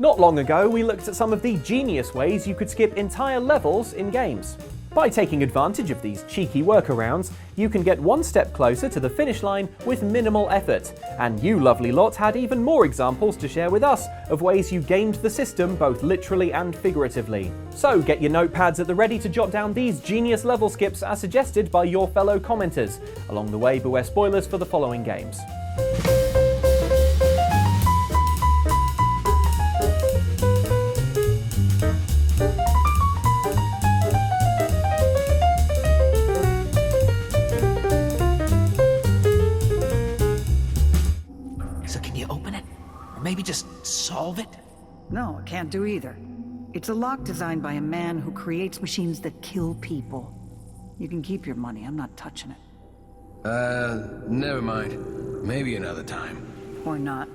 Not long ago, we looked at some of the genius ways you could skip entire levels in games. By taking advantage of these cheeky workarounds, you can get one step closer to the finish line with minimal effort. And you lovely lot had even more examples to share with us of ways you gamed the system both literally and figuratively. So get your notepads at the ready to jot down these genius level skips as suggested by your fellow commenters. Along the way, beware spoilers for the following games. Maybe just solve it? No, I can't do either. It's a lock designed by a man who creates machines that kill people. You can keep your money, I'm not touching it. Never mind. Maybe another time. Or not.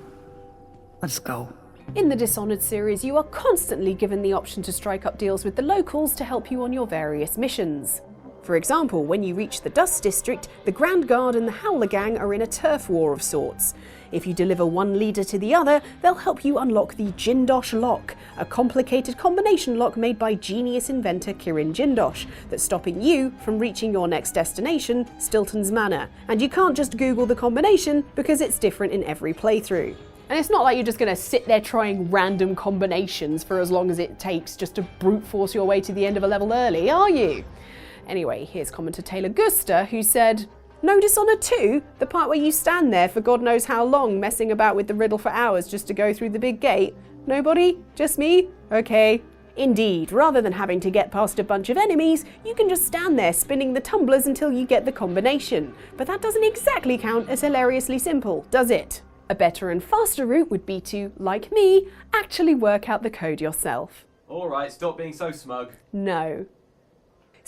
Let's go. In the Dishonored series, you are constantly given the option to strike up deals with the locals to help you on your various missions. For example, when you reach the Dust District, the Grand Guard and the Howler Gang are in a turf war of sorts. If you deliver one leader to the other, they'll help you unlock the Jindosh lock, a complicated combination lock made by genius inventor Kirin Jindosh that's stopping you from reaching your next destination, Stilton's Manor. And you can't just Google the combination because it's different in every playthrough. And it's not like you're just going to sit there trying random combinations for as long as it takes just to brute force your way to the end of a level early, are you? Anyway, here's commenter Taylor Guster, who said, "No Dishonored 2? The part where you stand there for God knows how long messing about with the riddle for hours just to go through the big gate? Nobody? Just me? Okay." Indeed, rather than having to get past a bunch of enemies, you can just stand there spinning the tumblers until you get the combination. But that doesn't exactly count as hilariously simple, does it? A better and faster route would be to, like me, actually work out the code yourself. Alright, stop being so smug. No.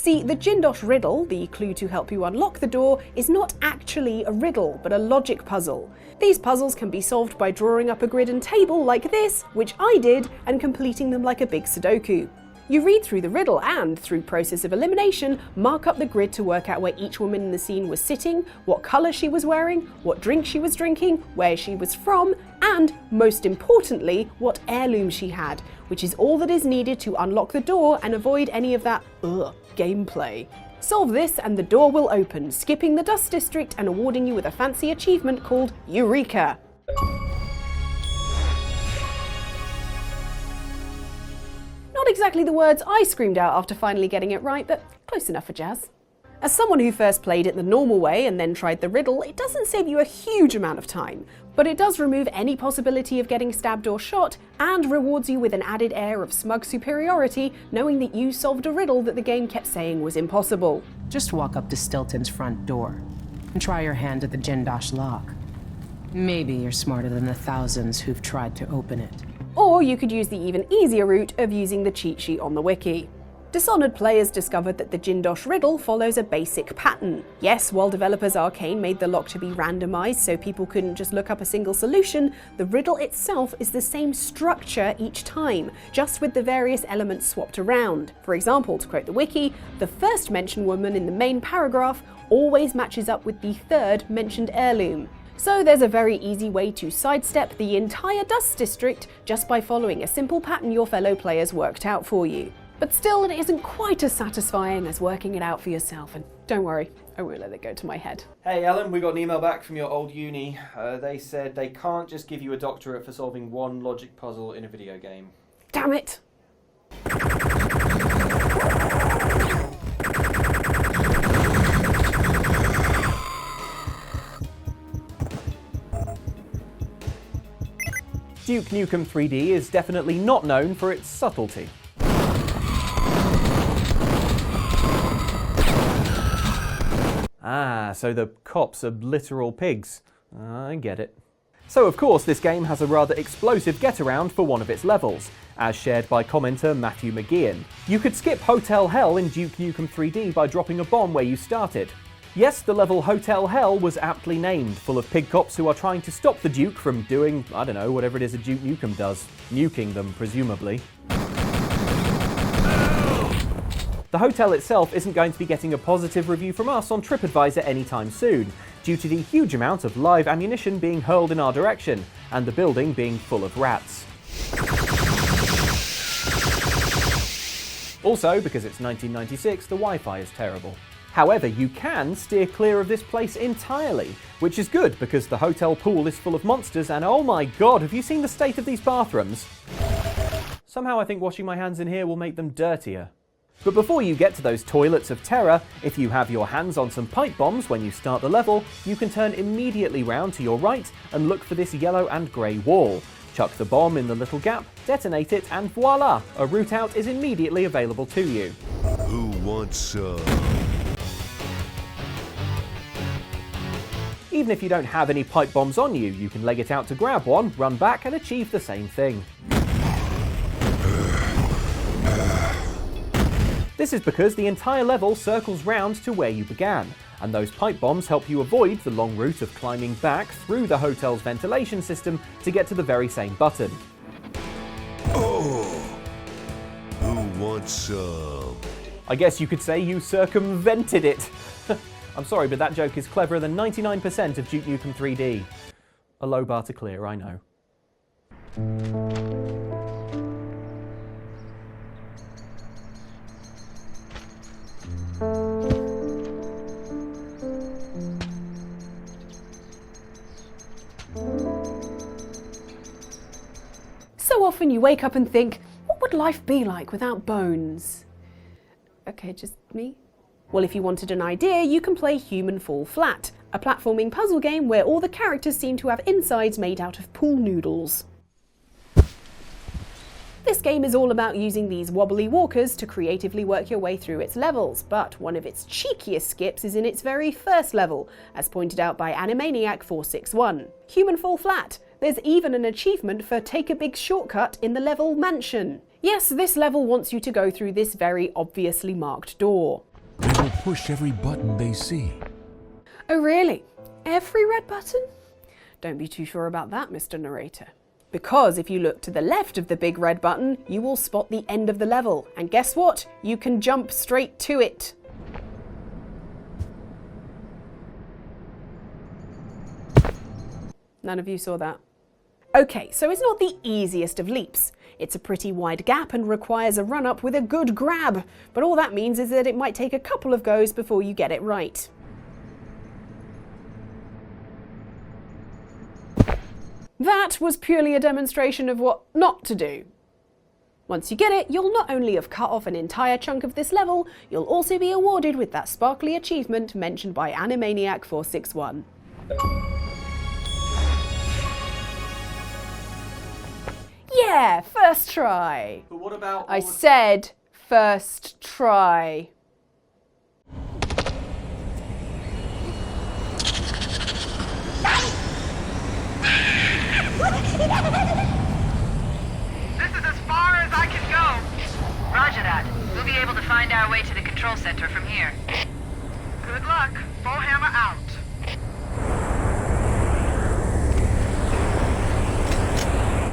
See, the Jindosh riddle, the clue to help you unlock the door, is not actually a riddle, but a logic puzzle. These puzzles can be solved by drawing up a grid and table like this, which I did, and completing them like a big Sudoku. You read through the riddle and, through process of elimination, mark up the grid to work out where each woman in the scene was sitting, what colour she was wearing, what drink she was drinking, where she was from, and, most importantly, what heirloom she had, which is all that is needed to unlock the door and avoid any of that gameplay. Solve this and the door will open, skipping the Dust District and awarding you with a fancy achievement called Eureka. Not exactly the words I screamed out after finally getting it right, but close enough for jazz. As someone who first played it the normal way and then tried the riddle, it doesn't save you a huge amount of time, but it does remove any possibility of getting stabbed or shot, and rewards you with an added air of smug superiority, knowing that you solved a riddle that the game kept saying was impossible. Just walk up to Stilton's front door and try your hand at the Jindosh lock. Maybe you're smarter than the thousands who've tried to open it. Or you could use the even easier route of using the cheat sheet on the wiki. Dishonored players discovered that the Jindosh riddle follows a basic pattern. Yes, while developers Arcane made the lock to be randomized so people couldn't just look up a single solution, the riddle itself is the same structure each time, just with the various elements swapped around. For example, to quote the wiki, the first mentioned woman in the main paragraph always matches up with the third mentioned heirloom. So there's a very easy way to sidestep the entire Dust District just by following a simple pattern your fellow players worked out for you. But still, it isn't quite as satisfying as working it out for yourself, and don't worry, I won't let it go to my head. Hey Ellen, we got an email back from your old uni. They said they can't just give you a doctorate for solving one logic puzzle in a video game. Damn it! Duke Nukem 3D is definitely not known for its subtlety. Ah, so the cops are literal pigs. I get it. So of course this game has a rather explosive get-around for one of its levels, as shared by commenter Matthew McGeehan. You could skip Hotel Hell in Duke Nukem 3D by dropping a bomb where you started. Yes, the level Hotel Hell was aptly named, full of pig cops who are trying to stop the Duke from doing, I don't know, whatever it is a Duke Nukem does. Nuking them, presumably. The hotel itself isn't going to be getting a positive review from us on TripAdvisor anytime soon, due to the huge amount of live ammunition being hurled in our direction, and the building being full of rats. Also, because it's 1996, the Wi-Fi is terrible. However, you can steer clear of this place entirely, which is good because the hotel pool is full of monsters and oh my god, have you seen the state of these bathrooms? Somehow I think washing my hands in here will make them dirtier. But before you get to those toilets of terror, if you have your hands on some pipe bombs when you start the level, you can turn immediately round to your right and look for this yellow and grey wall. Chuck the bomb in the little gap, detonate it, and voila! A route out is immediately available to you. Who wants some? Even if you don't have any pipe bombs on you, you can leg it out to grab one, run back, and achieve the same thing. This is because the entire level circles round to where you began, and those pipe bombs help you avoid the long route of climbing back through the hotel's ventilation system to get to the very same button. Oh! Who wants some? I guess you could say you circumvented it. I'm sorry, but that joke is cleverer than 99% of Duke Nukem 3D. A low bar to clear, I know. So often you wake up and think, what would life be like without bones? Okay, just me? Well, if you wanted an idea, you can play Human Fall Flat, a platforming puzzle game where all the characters seem to have insides made out of pool noodles. This game is all about using these wobbly walkers to creatively work your way through its levels, but one of its cheekiest skips is in its very first level, as pointed out by Animaniac 461. Human Fall Flat. There's even an achievement for Take a Big Shortcut in the level Mansion. Yes, this level wants you to go through this very obviously marked door. They will push every button they see. Oh really? Every red button? Don't be too sure about that, Mr. Narrator. Because if you look to the left of the big red button, you will spot the end of the level. And guess what? You can jump straight to it. None of you saw that. Okay, so it's not the easiest of leaps. It's a pretty wide gap and requires a run-up with a good grab. But all that means is that it might take a couple of goes before you get it right. That was purely a demonstration of what not to do. Once you get it, you'll not only have cut off an entire chunk of this level, you'll also be awarded with that sparkly achievement mentioned by Animaniac 461. Yeah, first try. But what about... I said first try. This is as far as I can go. Roger that. We'll be able to find our way to the control center from here. Good luck. Bowhammer out.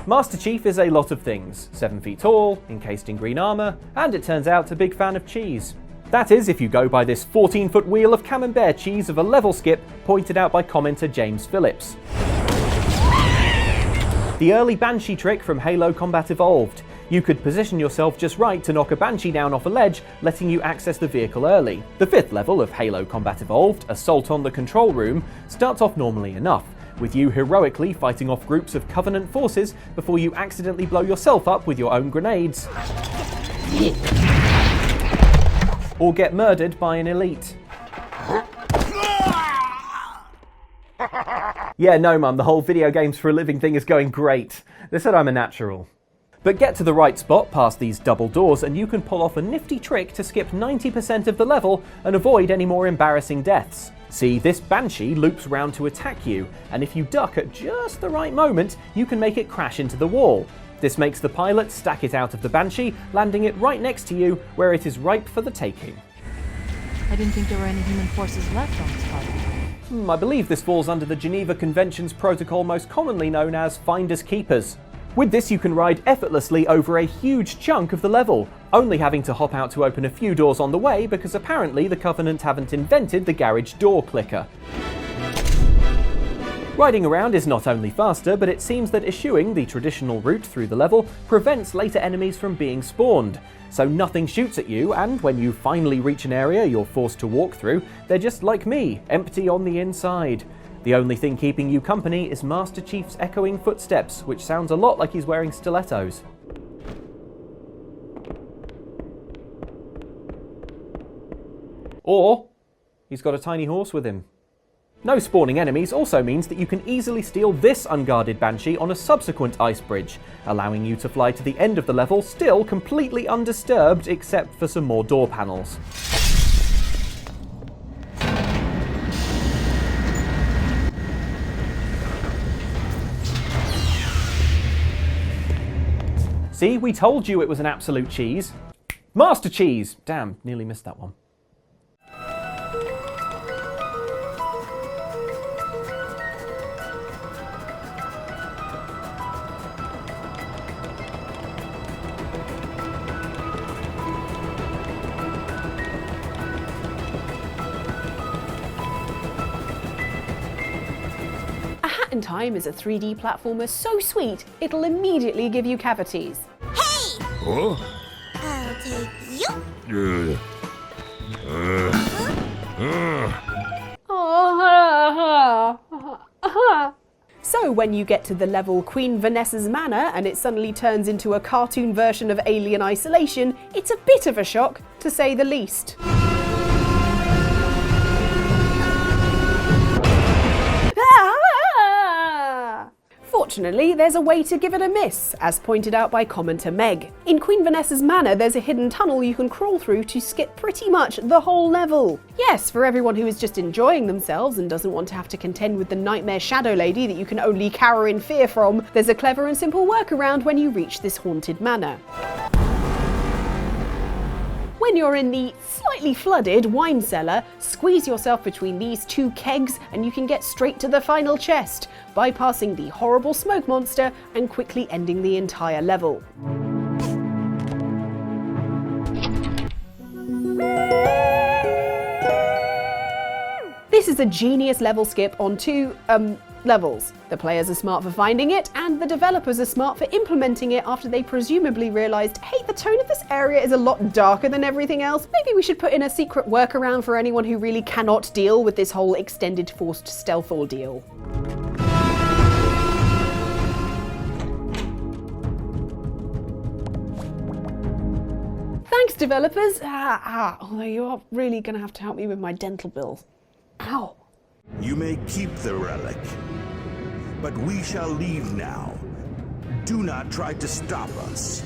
Master Chief is a lot of things. 7 feet tall, encased in green armour, and it turns out a big fan of cheese. That is, if you go by this 14-foot wheel of camembert cheese of a level skip pointed out by commenter James Phillips. The early Banshee trick from Halo Combat Evolved. You could position yourself just right to knock a Banshee down off a ledge, letting you access the vehicle early. The 5th level of Halo Combat Evolved, Assault on the Control Room, starts off normally enough, with you heroically fighting off groups of Covenant forces before you accidentally blow yourself up with your own grenades. Or get murdered by an elite. Yeah, no mum, the whole video games for a living thing is going great. They said I'm a natural. But get to the right spot past these double doors and you can pull off a nifty trick to skip 90% of the level and avoid any more embarrassing deaths. See, this Banshee loops round to attack you, and if you duck at just the right moment, you can make it crash into the wall. This makes the pilot stack it out of the Banshee, landing it right next to you, where it is ripe for the taking. I didn't think there were any human forces left on this planet. I believe this falls under the Geneva Convention's protocol most commonly known as finders keepers. With this you can ride effortlessly over a huge chunk of the level, only having to hop out to open a few doors on the way because apparently the Covenant haven't invented the garage door clicker. Riding around is not only faster, but it seems that eschewing the traditional route through the level prevents later enemies from being spawned. So nothing shoots at you, and when you finally reach an area you're forced to walk through, they're just like me, empty on the inside. The only thing keeping you company is Master Chief's echoing footsteps, which sounds a lot like he's wearing stilettos. Or he's got a tiny horse with him. No spawning enemies also means that you can easily steal this unguarded Banshee on a subsequent ice bridge, allowing you to fly to the end of the level still completely undisturbed except for some more door panels. See, we told you it was an absolute cheese. Master Cheese! Damn, nearly missed that one. In Time is a 3D platformer so sweet, it'll immediately give you cavities. Hey! Huh? I'll take you. So when you get to the level Queen Vanessa's Manor and it suddenly turns into a cartoon version of Alien Isolation, it's a bit of a shock, to say the least. Fortunately, there's a way to give it a miss, as pointed out by commenter Meg. In Queen Vanessa's Manor, there's a hidden tunnel you can crawl through to skip pretty much the whole level. Yes, for everyone who is just enjoying themselves and doesn't want to have to contend with the nightmare shadow lady that you can only cower in fear from, there's a clever and simple workaround when you reach this haunted manor. When you're in the slightly flooded wine cellar, squeeze yourself between these two kegs and you can get straight to the final chest, bypassing the horrible smoke monster and quickly ending the entire level. This is a genius level skip on two, levels. The players are smart for finding it, and the developers are smart for implementing it after they presumably realised, hey, the tone of this area is a lot darker than everything else. Maybe we should put in a secret workaround for anyone who really cannot deal with this whole extended forced stealth ordeal. Thanks, developers. Although you are really going to have to help me with my dental bills. Ow. You may keep the relic, but we shall leave now. Do not try to stop us.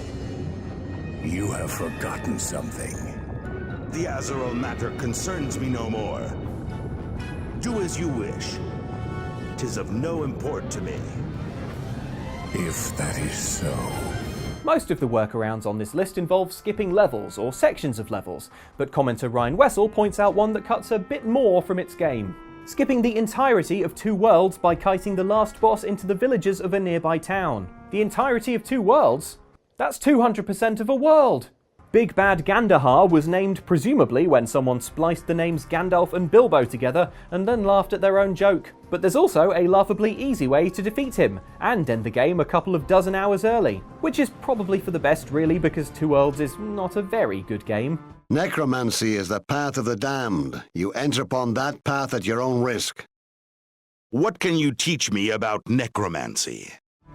You have forgotten something. The Azeroth matter concerns me no more. Do as you wish. 'Tis of no import to me. If that is so. Most of the workarounds on this list involve skipping levels or sections of levels, but commenter Ryan Wessel points out one that cuts a bit more from its game. Skipping the entirety of Two Worlds by kiting the last boss into the villages of a nearby town. The entirety of Two Worlds? That's 200% of a world! Big Bad Gandahar was named presumably when someone spliced the names Gandalf and Bilbo together and then laughed at their own joke. But there's also a laughably easy way to defeat him, and end the game a couple of dozen hours early. Which is probably for the best really, because Two Worlds is not a very good game. Necromancy is the path of the damned. You enter upon that path at your own risk. What can you teach me about necromancy?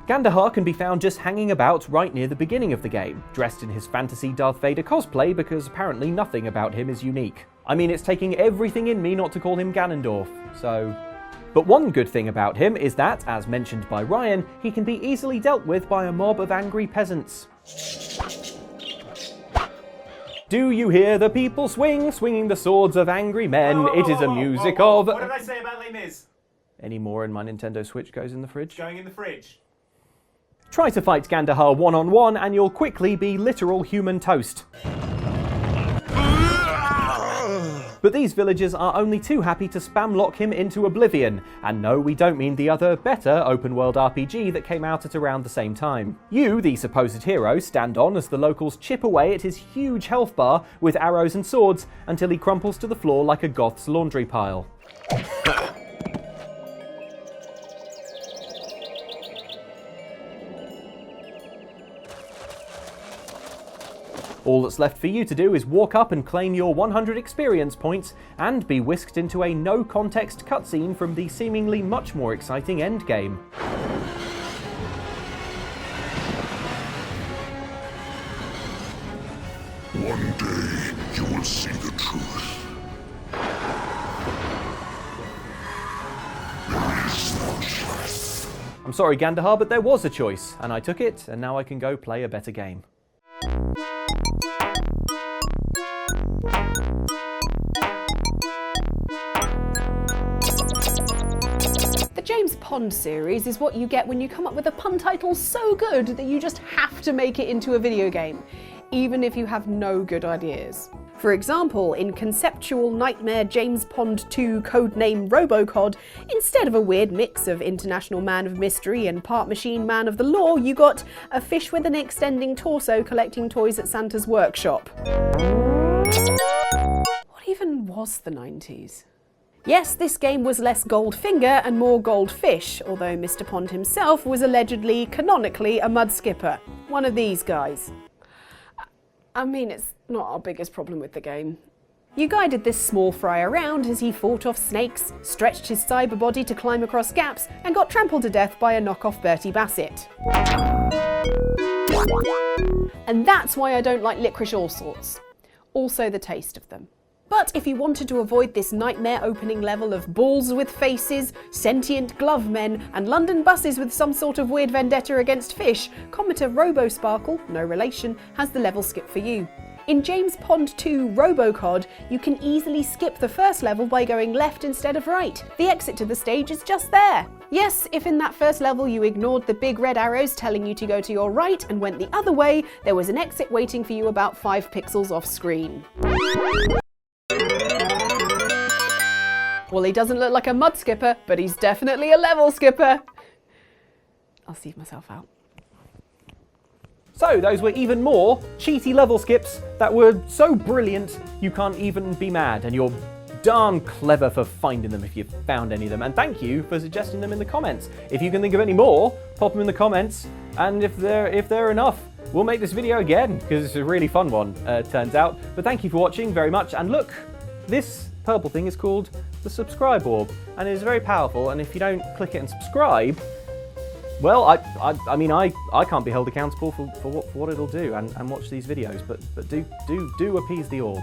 Gandahar can be found just hanging about right near the beginning of the game, dressed in his fantasy Darth Vader cosplay because apparently nothing about him is unique. I mean, it's taking everything in me not to call him Ganondorf, so... But one good thing about him is that, as mentioned by Ryan, he can be easily dealt with by a mob of angry peasants. Do you hear the people swing, swinging the swords of angry men? It is a music of... What did I say about Les Mis? Any more and my Nintendo Switch goes in the fridge? Going in the fridge. Try to fight Gandahar one-on-one and you'll quickly be literal human toast. But these villagers are only too happy to spam lock him into oblivion. And no, we don't mean the other, better open-world RPG that came out at around the same time. You, the supposed hero, stand on as the locals chip away at his huge health bar with arrows and swords until he crumples to the floor like a goth's laundry pile. All that's left for you to do is walk up and claim your 100 experience points and be whisked into a no-context cutscene from the seemingly much more exciting endgame. One day you will see the truth. There is no choice. I'm sorry, Gandahar, but there was a choice, and I took it, and now I can go play a better game. The James Pond series is what you get when you come up with a pun title so good that you just have to make it into a video game, even if you have no good ideas. For example, in Conceptual Nightmare James Pond 2 codename Robocod, instead of a weird mix of international man of mystery and part machine man of the law, you got a fish with an extending torso collecting toys at Santa's workshop. What even was the 90s? Yes, this game was less Goldfinger and more Goldfish, although Mr. Pond himself was allegedly, canonically, a mud skipper. One of these guys. I mean, it's not our biggest problem with the game. You guided this small fry around as he fought off snakes, stretched his cyber body to climb across gaps, and got trampled to death by a knockoff Bertie Bassett. And that's why I don't like licorice all sorts. Also the taste of them. But if you wanted to avoid this nightmare opening level of balls with faces, sentient glove men, and London buses with some sort of weird vendetta against fish, Cometer RoboSparkle, no relation, has the level skip for you. In James Pond 2 Robocod, you can easily skip the first level by going left instead of right. The exit to the stage is just there. Yes, if in that first level you ignored the big red arrows telling you to go to your right and went the other way, there was an exit waiting for you about 5 pixels off screen. Well, he doesn't look like a mud skipper, but he's definitely a level skipper. I'll sieve myself out. So, those were even more cheaty level skips that were so brilliant you can't even be mad, and you're darn clever for finding them if you found any of them, and thank you for suggesting them in the comments. If you can think of any more, pop them in the comments, and if they're enough, we'll make this video again, because it's a really fun one, turns out. But thank you for watching very much, and look, this purple thing is called the subscribe orb, and it is very powerful, and if you don't click it and subscribe, well, I mean, I can't be held accountable for what it'll do and watch these videos, but do appease the orb.